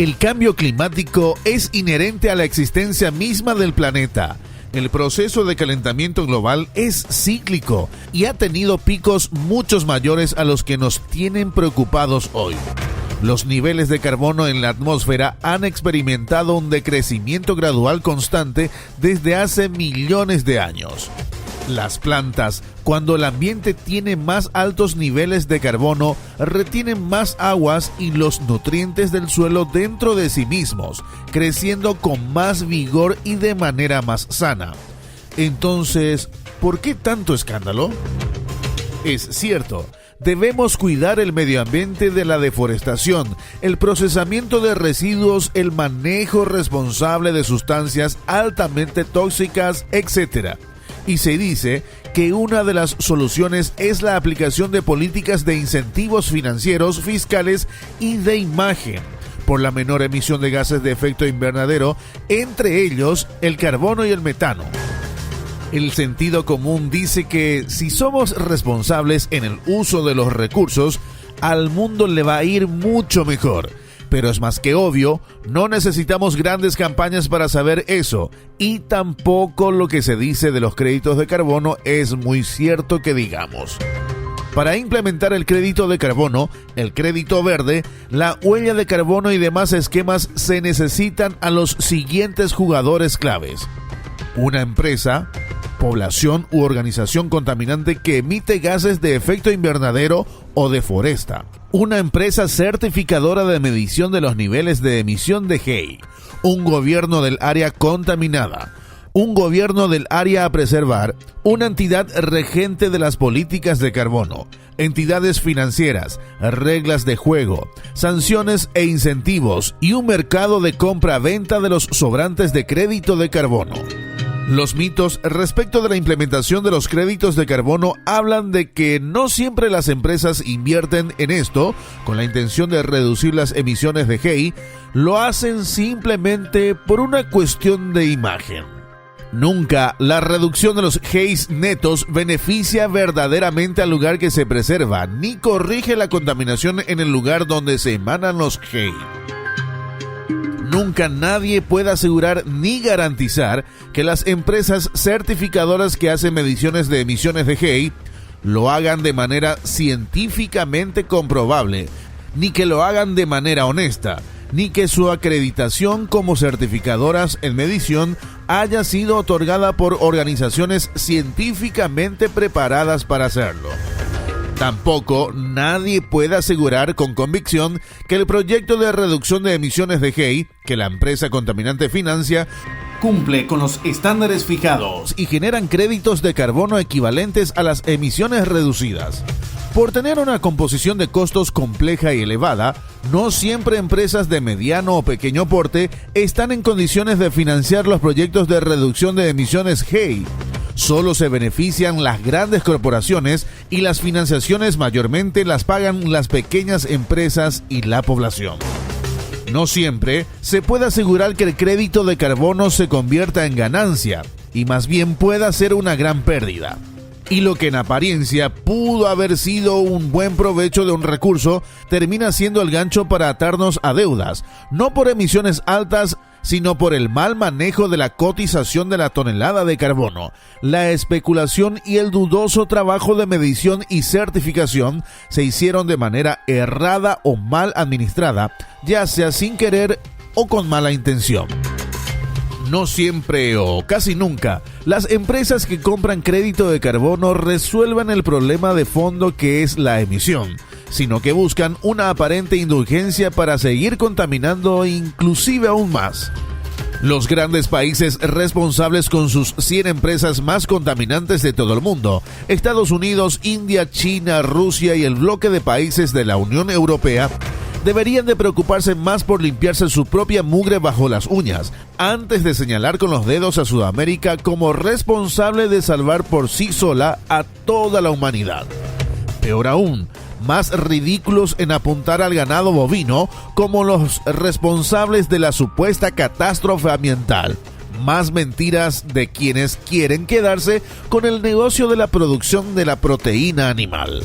El cambio climático es inherente a la existencia misma del planeta. El proceso de calentamiento global es cíclico y ha tenido picos muchos mayores a los que nos tienen preocupados hoy. Los niveles de carbono en la atmósfera han experimentado un decrecimiento gradual constante desde hace millones de años. Las plantas, cuando el ambiente tiene más altos niveles de carbono, retienen más aguas y los nutrientes del suelo dentro de sí mismos, creciendo con más vigor y de manera más sana. Entonces, ¿por qué tanto escándalo? Es cierto, debemos cuidar el medio ambiente de la deforestación, el procesamiento de residuos, el manejo responsable de sustancias altamente tóxicas, etc. Y se dice que una de las soluciones es la aplicación de políticas de incentivos financieros, fiscales y de imagen por la menor emisión de gases de efecto invernadero, entre ellos el carbono y el metano. El sentido común dice que si somos responsables en el uso de los recursos, al mundo le va a ir mucho mejor. Pero es más que obvio, no necesitamos grandes campañas para saber eso, y tampoco lo que se dice de los créditos de carbono es muy cierto que digamos. Para implementar el crédito de carbono, el crédito verde, la huella de carbono y demás esquemas se necesitan a los siguientes jugadores claves. Una empresa, población u organización contaminante que emite gases de efecto invernadero o deforesta. Una empresa certificadora de medición de los niveles de emisión de GEI. Un gobierno del área contaminada. Un gobierno del área a preservar. Una entidad regente de las políticas de carbono. Entidades financieras, reglas de juego, sanciones e incentivos y un mercado de compra-venta de los sobrantes de crédito de carbono. Los mitos respecto de la implementación de los créditos de carbono hablan de que no siempre las empresas invierten en esto con la intención de reducir las emisiones de GEI, lo hacen simplemente por una cuestión de imagen. Nunca la reducción de los GEIs netos beneficia verdaderamente al lugar que se preserva, ni corrige la contaminación en el lugar donde se emanan los GEI. Nunca nadie puede asegurar ni garantizar que las empresas certificadoras que hacen mediciones de emisiones de GEI lo hagan de manera científicamente comprobable, ni que lo hagan de manera honesta, ni que su acreditación como certificadoras en medición haya sido otorgada por organizaciones científicamente preparadas para hacerlo. Tampoco nadie puede asegurar con convicción que el proyecto de reducción de emisiones de GEI que la empresa contaminante financia cumple con los estándares fijados y generan créditos de carbono equivalentes a las emisiones reducidas. Por tener una composición de costos compleja y elevada, no siempre empresas de mediano o pequeño porte están en condiciones de financiar los proyectos de reducción de emisiones GEI. Solo se benefician las grandes corporaciones y las financiaciones mayormente las pagan las pequeñas empresas y la población. No siempre se puede asegurar que el crédito de carbono se convierta en ganancia y más bien pueda ser una gran pérdida. Y lo que en apariencia pudo haber sido un buen provecho de un recurso termina siendo el gancho para atarnos a deudas, no por emisiones altas, sino por el mal manejo de la cotización de la tonelada de carbono. La especulación y el dudoso trabajo de medición y certificación se hicieron de manera errada o mal administrada, ya sea sin querer o con mala intención. No siempre o casi nunca, las empresas que compran crédito de carbono resuelven el problema de fondo que es la emisión, sino que buscan una aparente indulgencia para seguir contaminando inclusive aún más. Los grandes países responsables con sus 100 empresas más contaminantes de todo el mundo, Estados Unidos, India, China, Rusia y el bloque de países de la Unión Europea, deberían de preocuparse más por limpiarse su propia mugre bajo las uñas, antes de señalar con los dedos a Sudamérica como responsable de salvar por sí sola a toda la humanidad. Peor aún, más ridículos en apuntar al ganado bovino como los responsables de la supuesta catástrofe ambiental. Más mentiras de quienes quieren quedarse con el negocio de la producción de la proteína animal.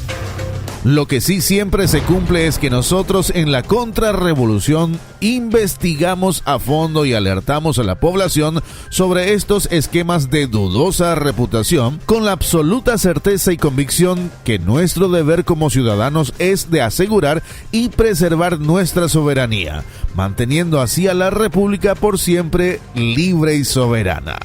Lo que sí siempre se cumple es que nosotros en la Contrarrevolución investigamos a fondo y alertamos a la población sobre estos esquemas de dudosa reputación, con la absoluta certeza y convicción que nuestro deber como ciudadanos es de asegurar y preservar nuestra soberanía, manteniendo así a la República por siempre libre y soberana.